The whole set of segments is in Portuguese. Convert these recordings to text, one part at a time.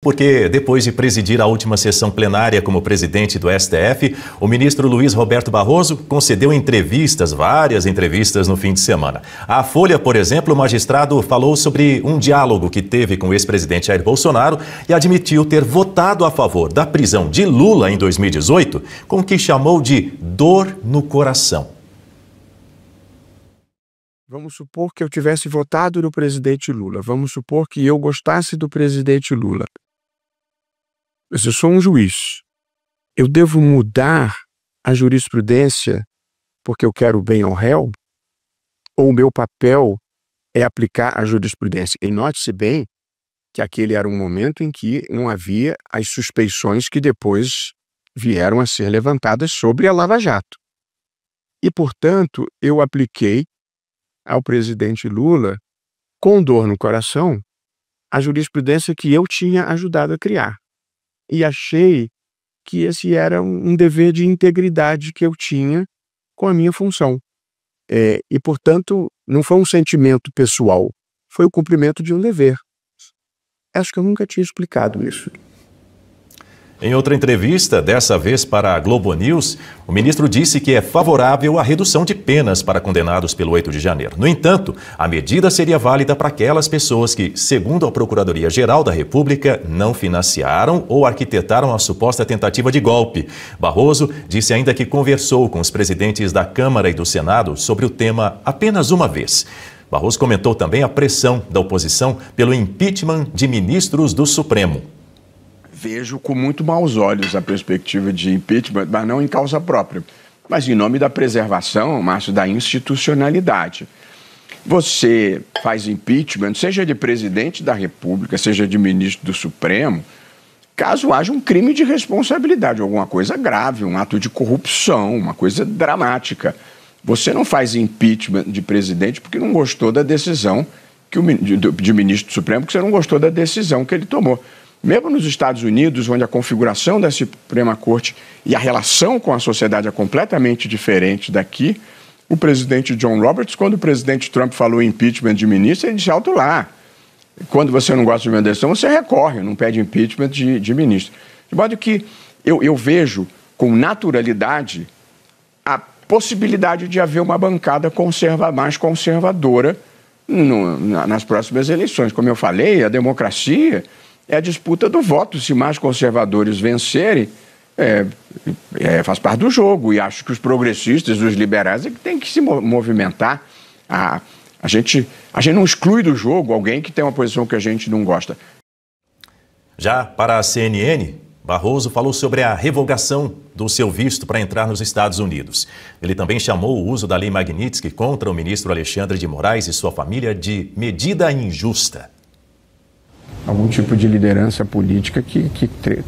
porque depois de presidir a última sessão plenária como presidente do STF, o ministro Luiz Roberto Barroso concedeu entrevistas, várias entrevistas no fim de semana. À Folha, por exemplo, o magistrado falou sobre um diálogo que teve com o ex-presidente Jair Bolsonaro e admitiu ter votado a favor da prisão de Lula em 2018, com o que chamou de dor no coração. Vamos supor que eu tivesse votado no presidente Lula. Vamos supor que eu gostasse do presidente Lula. Mas eu sou um juiz. Eu devo mudar a jurisprudência porque eu quero o bem ao réu? Ou o meu papel é aplicar a jurisprudência? E note-se bem que aquele era um momento em que não havia as suspeições que depois vieram a ser levantadas sobre a Lava Jato. E, portanto, eu apliquei ao presidente Lula, com dor no coração, a jurisprudência que eu tinha ajudado a criar. E achei que esse era um dever de integridade que eu tinha com a minha função. E, portanto, não foi um sentimento pessoal, foi o cumprimento de um dever. Acho que eu nunca tinha explicado isso. Em outra entrevista, dessa vez para a Globo News, o ministro disse que é favorável à redução de penas para condenados pelo 8 de janeiro. No entanto, a medida seria válida para aquelas pessoas que, segundo a Procuradoria-Geral da República, não financiaram ou arquitetaram a suposta tentativa de golpe. Barroso disse ainda que conversou com os presidentes da Câmara e do Senado sobre o tema apenas uma vez. Barroso comentou também a pressão da oposição pelo impeachment de ministros do Supremo. Vejo com muito maus olhos a perspectiva de impeachment, mas não em causa própria, mas em nome da preservação, Márcio, da institucionalidade. Você faz impeachment, seja de presidente da República, seja de ministro do Supremo, caso haja um crime de responsabilidade, alguma coisa grave, um ato de corrupção, uma coisa dramática. Você não faz impeachment de presidente porque não gostou da decisão de ministro do Supremo, porque você não gostou da decisão que ele tomou. Mesmo nos Estados Unidos, onde a configuração da Suprema Corte e a relação com a sociedade é completamente diferente daqui, o presidente John Roberts, quando o presidente Trump falou impeachment de ministro, ele disse alto lá. Quando você não gosta de uma decisão, você recorre, não pede impeachment de ministro. De modo que eu vejo com naturalidade a possibilidade de haver uma bancada mais conservadora nas próximas eleições. Como eu falei, a democracia é a disputa do voto. Se mais conservadores vencerem, faz parte do jogo. E acho que os progressistas, os liberais, é que têm que se movimentar. A gente não exclui do jogo alguém que tem uma posição que a gente não gosta. Já para a CNN, Barroso falou sobre a revogação do seu visto para entrar nos Estados Unidos. Ele também chamou o uso da Lei Magnitsky contra o ministro Alexandre de Moraes e sua família de medida injusta. Algum tipo de liderança política que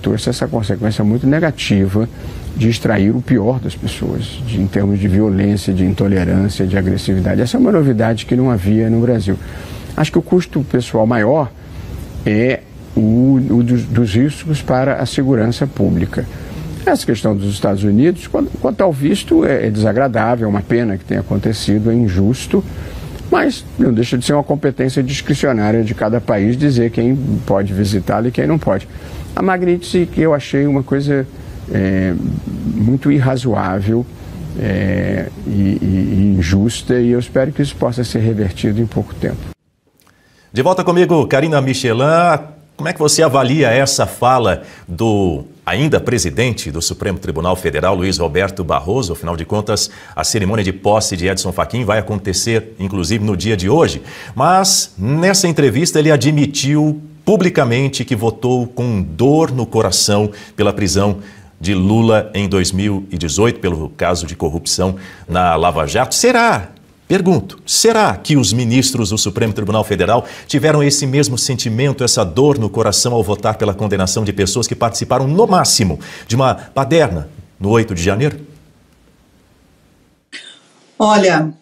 trouxe essa consequência muito negativa de extrair o pior das pessoas, em termos de violência, de intolerância, de agressividade. Essa é uma novidade que não havia no Brasil. Acho que o custo pessoal maior é o dos riscos para a segurança pública. Essa questão dos Estados Unidos, quanto ao visto, é desagradável, é uma pena que tenha acontecido, é injusto, mas não deixa de ser uma competência discricionária de cada país dizer quem pode visitá-lo e quem não pode. A Magnitsky, que eu achei uma coisa muito irrazoável e injusta, e eu espero que isso possa ser revertido em pouco tempo. De volta comigo, Karina Michelin. Como é que você avalia essa fala do ainda presidente do Supremo Tribunal Federal, Luiz Roberto Barroso? Afinal de contas, a cerimônia de posse de Edson Fachin vai acontecer, inclusive, no dia de hoje. Mas, nessa entrevista, ele admitiu publicamente que votou com dor no coração pela prisão de Lula em 2018, pelo caso de corrupção na Lava Jato. Pergunto, será que os ministros do Supremo Tribunal Federal tiveram esse mesmo sentimento, essa dor no coração ao votar pela condenação de pessoas que participaram, no máximo, de uma baderna no 8 de janeiro? Olha,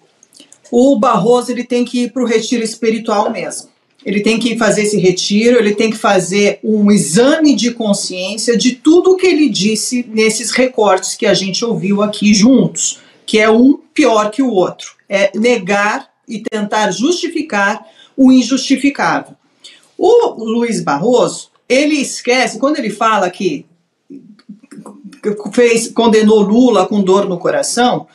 o Barroso ele tem que ir para o retiro espiritual mesmo. Ele tem que fazer esse retiro, ele tem que fazer um exame de consciência de tudo o que ele disse nesses recortes que a gente ouviu aqui juntos, que é um pior que o outro. É negar e tentar justificar o injustificável. O Luiz Barroso, ele esquece, quando ele fala que condenou Lula com dor no coração,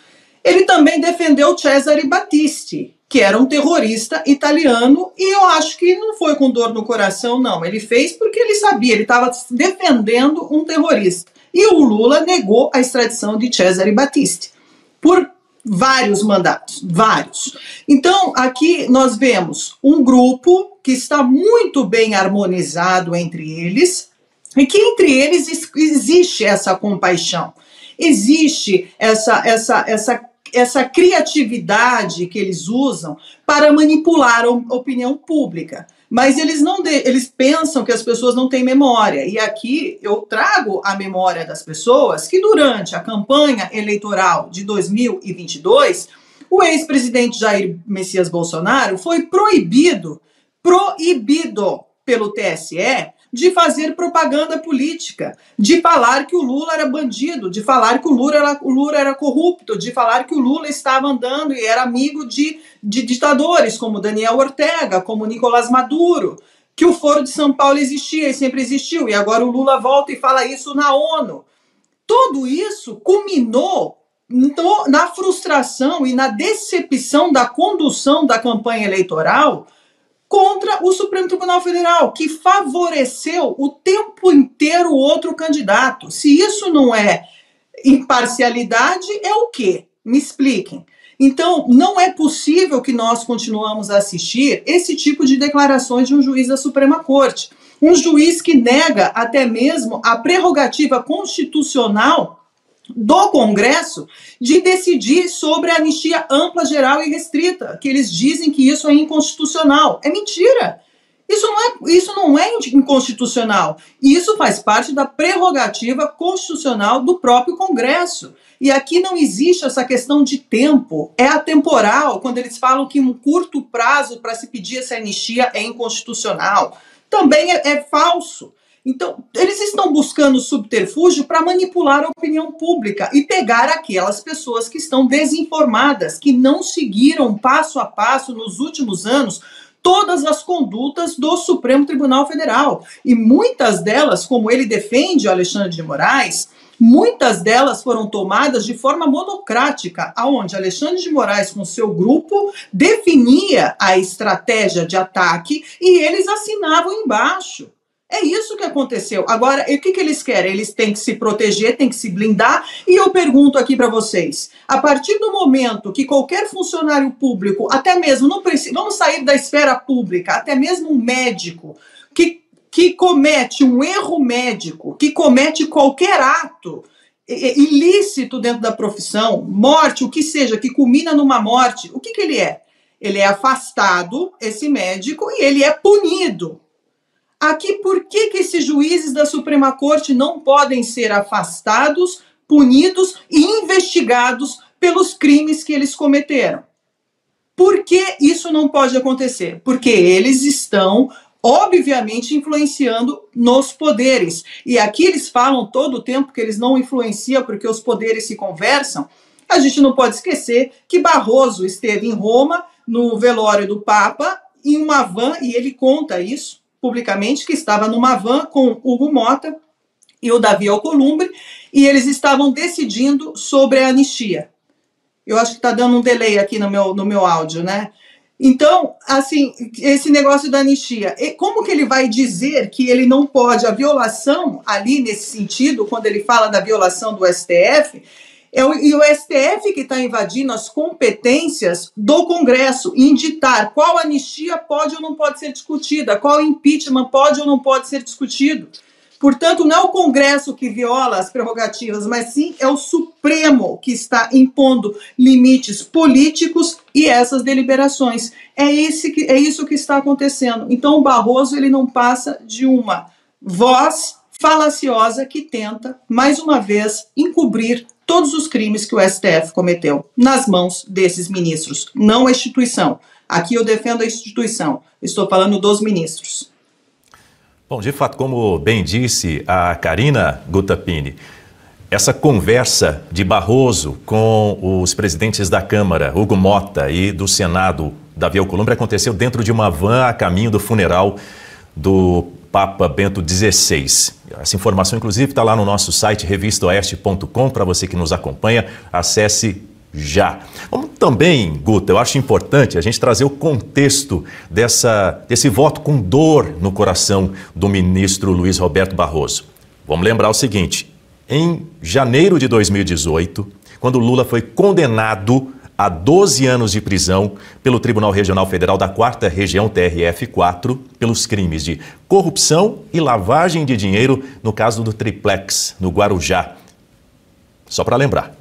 ele também defendeu Cesare Battisti, que era um terrorista italiano, e eu acho que não foi com dor no coração, não. Ele fez porque ele sabia, ele estava defendendo um terrorista. E o Lula negou a extradição de Cesare Battisti, por vários mandatos, vários. Então, aqui nós vemos um grupo que está muito bem harmonizado entre eles, e que entre eles existe essa compaixão, existe essa criatividade que eles usam para manipular a opinião pública. Mas eles pensam que as pessoas não têm memória. E aqui eu trago a memória das pessoas que durante a campanha eleitoral de 2022, o ex-presidente Jair Messias Bolsonaro foi proibido pelo TSE de fazer propaganda política, de falar que o Lula era bandido, de falar que o Lula era corrupto, de falar que o Lula estava andando e era amigo de ditadores, como Daniel Ortega, como Nicolás Maduro, que o Foro de São Paulo existia e sempre existiu, e agora o Lula volta e fala isso na ONU. Tudo isso culminou na frustração e na decepção da condução da campanha eleitoral contra o Supremo Tribunal Federal, que favoreceu o tempo inteiro o outro candidato. Se isso não é imparcialidade, é o quê? Me expliquem. Então, não é possível que nós continuamos a assistir esse tipo de declarações de um juiz da Suprema Corte. Um juiz que nega até mesmo a prerrogativa constitucional do Congresso de decidir sobre a anistia ampla, geral e restrita, que eles dizem que isso é inconstitucional. É mentira. Isso não é inconstitucional. Isso faz parte da prerrogativa constitucional do próprio Congresso. E aqui não existe essa questão de tempo. É atemporal, quando eles falam que um curto prazo para se pedir essa anistia é inconstitucional. Também é falso. Então, eles estão buscando subterfúgio para manipular a opinião pública e pegar aquelas pessoas que estão desinformadas, que não seguiram passo a passo nos últimos anos todas as condutas do Supremo Tribunal Federal. E muitas delas, como ele defende o Alexandre de Moraes, muitas delas foram tomadas de forma monocrática, onde Alexandre de Moraes, com seu grupo, definia a estratégia de ataque e eles assinavam embaixo. É isso que aconteceu. Agora, o que eles querem? Eles têm que se proteger, têm que se blindar. E eu pergunto aqui para vocês, a partir do momento que qualquer funcionário público, até mesmo, vamos sair da esfera pública, até mesmo um médico, que comete um erro médico, que comete qualquer ato ilícito dentro da profissão, morte, o que seja, que culmina numa morte, o que ele é? Ele é afastado, esse médico, e ele é punido. Aqui, por que esses juízes da Suprema Corte não podem ser afastados, punidos e investigados pelos crimes que eles cometeram? Por que isso não pode acontecer? Porque eles estão, obviamente, influenciando nos poderes. E aqui eles falam todo o tempo que eles não influenciam porque os poderes se conversam. A gente não pode esquecer que Barroso esteve em Roma, no velório do Papa, em uma van, e ele conta isso publicamente, que estava numa van com Hugo Mota e o Davi Alcolumbre, e eles estavam decidindo sobre a anistia. Eu acho que está dando um delay aqui no meu áudio, né? Então, assim, esse negócio da anistia, como que ele vai dizer que ele não pode, a violação ali nesse sentido, quando ele fala da violação do STF, e o STF que está invadindo as competências do Congresso em ditar qual anistia pode ou não pode ser discutida, qual impeachment pode ou não pode ser discutido. Portanto, não é o Congresso que viola as prerrogativas, mas sim é o Supremo que está impondo limites políticos e essas deliberações. É isso que está acontecendo. Então, o Barroso ele não passa de uma voz falaciosa que tenta, mais uma vez, encobrir todos os crimes que o STF cometeu nas mãos desses ministros, não a instituição. Aqui eu defendo a instituição, estou falando dos ministros. Bom, de fato, como bem disse a Karina Guttapini, essa conversa de Barroso com os presidentes da Câmara, Hugo Mota, e do Senado, Davi Alcolumbre, aconteceu dentro de uma van a caminho do funeral do Papa Bento XVI. Essa informação, inclusive, está lá no nosso site revistaoeste.com. Para você que nos acompanha, acesse já. Vamos também, Guta, eu acho importante a gente trazer o contexto desse voto com dor no coração do ministro Luiz Roberto Barroso. Vamos lembrar o seguinte: em janeiro de 2018, quando Lula foi condenado a 12 anos de prisão pelo Tribunal Regional Federal da 4ª Região, TRF4, pelos crimes de corrupção e lavagem de dinheiro no caso do Triplex, no Guarujá. Só para lembrar.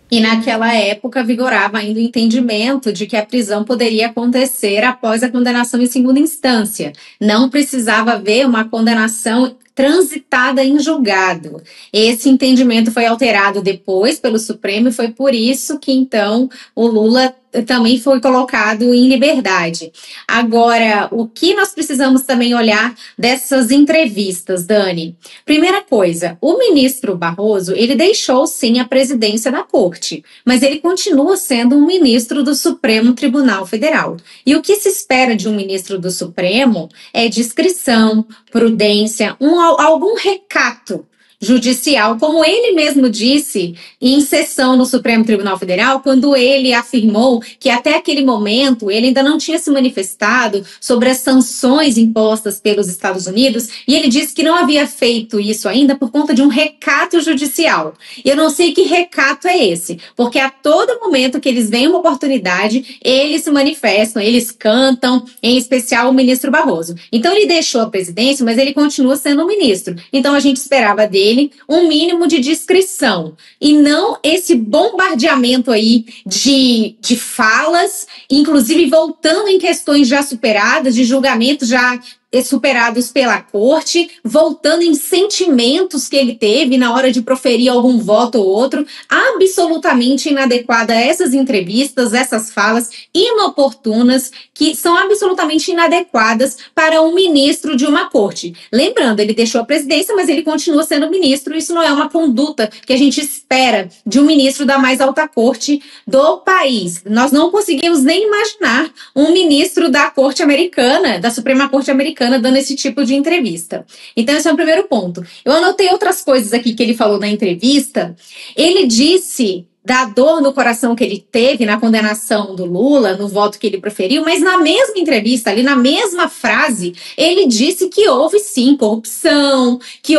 E naquela época vigorava ainda o entendimento de que a prisão poderia acontecer após a condenação em segunda instância. Não precisava haver uma condenação transitada em julgado. Esse entendimento foi alterado depois pelo Supremo e foi por isso que, então, o Lula também foi colocado em liberdade. Agora, o que nós precisamos também olhar dessas entrevistas, Dani? Primeira coisa, o ministro Barroso, ele deixou sim a presidência da corte, mas ele continua sendo um ministro do Supremo Tribunal Federal. E o que se espera de um ministro do Supremo é discrição, prudência, algum recato judicial, como ele mesmo disse em sessão no Supremo Tribunal Federal, quando ele afirmou que até aquele momento ele ainda não tinha se manifestado sobre as sanções impostas pelos Estados Unidos, e ele disse que não havia feito isso ainda por conta de um recato judicial. Eu não sei que recato é esse, porque a todo momento que eles veem uma oportunidade, eles se manifestam, eles cantam, em especial o ministro Barroso. Então ele deixou a presidência, mas ele continua sendo um ministro. Então a gente esperava dele um mínimo de discrição e não esse bombardeamento aí de falas, inclusive voltando em questões já superadas, de julgamentos já superados pela corte, voltando em sentimentos que ele teve na hora de proferir algum voto ou outro, absolutamente inadequada a essas entrevistas, essas falas inoportunas, que são absolutamente inadequadas para um ministro de uma corte. Lembrando, ele deixou a presidência, mas ele continua sendo ministro, isso não é uma conduta que a gente espera de um ministro da mais alta corte do país. Nós não conseguimos nem imaginar um ministro da Corte Americana, da Suprema Corte Americana, dando esse tipo de entrevista. Então, esse é o primeiro ponto. Eu anotei outras coisas aqui que ele falou na entrevista. Ele disse da dor no coração que ele teve na condenação do Lula, no voto que ele proferiu, mas na mesma entrevista, ali na mesma frase, ele disse que houve sim corrupção, que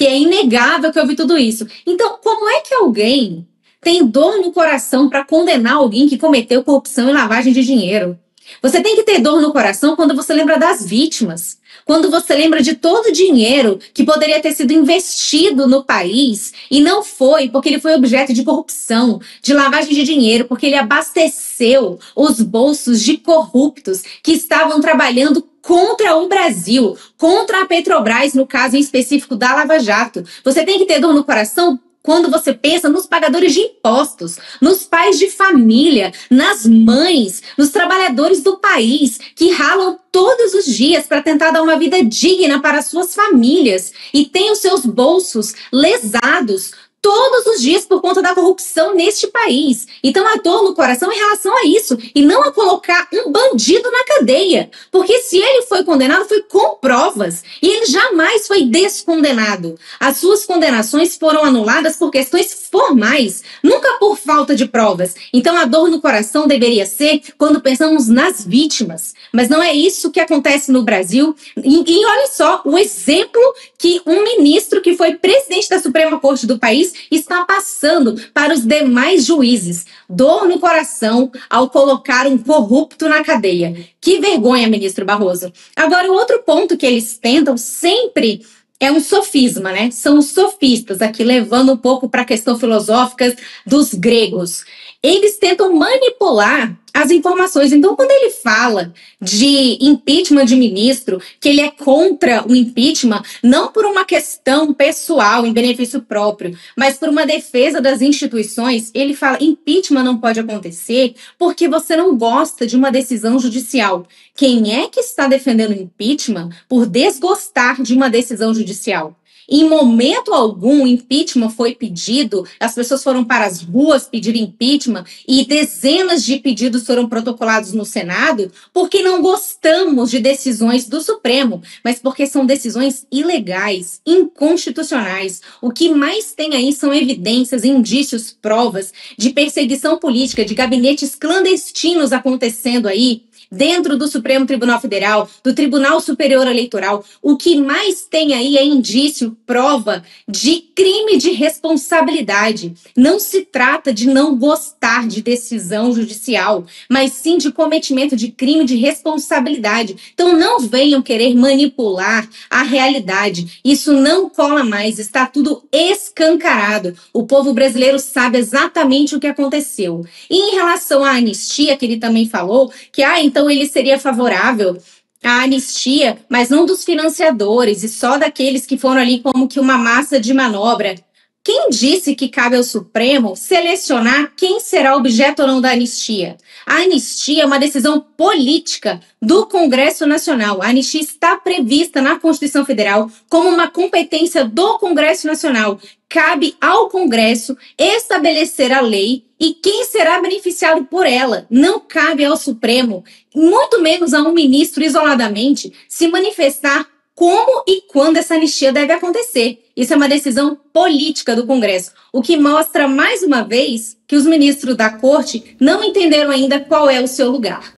é inegável que houve tudo isso. Então, como é que alguém tem dor no coração para condenar alguém que cometeu corrupção e lavagem de dinheiro? Você tem que ter dor no coração quando você lembra das vítimas, quando você lembra de todo o dinheiro que poderia ter sido investido no país e não foi, porque ele foi objeto de corrupção, de lavagem de dinheiro, porque ele abasteceu os bolsos de corruptos que estavam trabalhando contra o Brasil, contra a Petrobras, no caso em específico da Lava Jato. Você tem que ter dor no coração quando você pensa nos pagadores de impostos, nos pais de família, nas mães, nos trabalhadores do país que ralam todos os dias para tentar dar uma vida digna para suas famílias e têm os seus bolsos lesados todos os dias por conta da corrupção neste país. Então a dor no coração em relação a isso e não a colocar um bandido na cadeia, porque se ele foi condenado foi com provas e ele jamais foi descondenado. As suas condenações foram anuladas por questões formais, nunca por falta de provas. Então a dor no coração deveria ser quando pensamos nas vítimas, mas não é isso que acontece no Brasil. E olha só o exemplo que um ministro que foi presidente da Suprema Corte do país está passando para os demais juízes. Dor no coração ao colocar um corrupto na cadeia. Que vergonha, ministro Barroso. Agora, o outro ponto que eles tentam sempre é um sofisma, né? São os sofistas, aqui levando um pouco para a questão filosófica dos gregos. Eles tentam manipular as informações. Então, quando ele fala de impeachment de ministro, que ele é contra o impeachment, não por uma questão pessoal, em benefício próprio, mas por uma defesa das instituições, ele fala, impeachment não pode acontecer porque você não gosta de uma decisão judicial. Quem é que está defendendo impeachment por desgostar de uma decisão judicial? Em momento algum, impeachment foi pedido, as pessoas foram para as ruas pedir impeachment e dezenas de pedidos foram protocolados no Senado porque não gostamos de decisões do Supremo, mas porque são decisões ilegais, inconstitucionais. O que mais tem aí são evidências, indícios, provas de perseguição política, de gabinetes clandestinos acontecendo aí dentro do Supremo Tribunal Federal, do Tribunal Superior Eleitoral. O que mais tem aí é indício, prova de crime de responsabilidade. Não se trata de não gostar de decisão judicial, mas sim de cometimento de crime de responsabilidade. Então não venham querer manipular a realidade. Isso não cola mais, está tudo escancarado. O povo brasileiro sabe exatamente o que aconteceu. E em relação à anistia, que ele também falou, que então ele seria favorável à anistia, mas não dos financiadores e só daqueles que foram ali como que uma massa de manobra. Quem disse que cabe ao Supremo selecionar quem será objeto ou não da anistia? A anistia é uma decisão política do Congresso Nacional. A anistia está prevista na Constituição Federal como uma competência do Congresso Nacional. Cabe ao Congresso estabelecer a lei e quem será beneficiado por ela. Não cabe ao Supremo, muito menos a um ministro isoladamente, se manifestar como e quando essa anistia deve acontecer. Isso é uma decisão política do Congresso, o que mostra, mais uma vez, que os ministros da Corte não entenderam ainda qual é o seu lugar.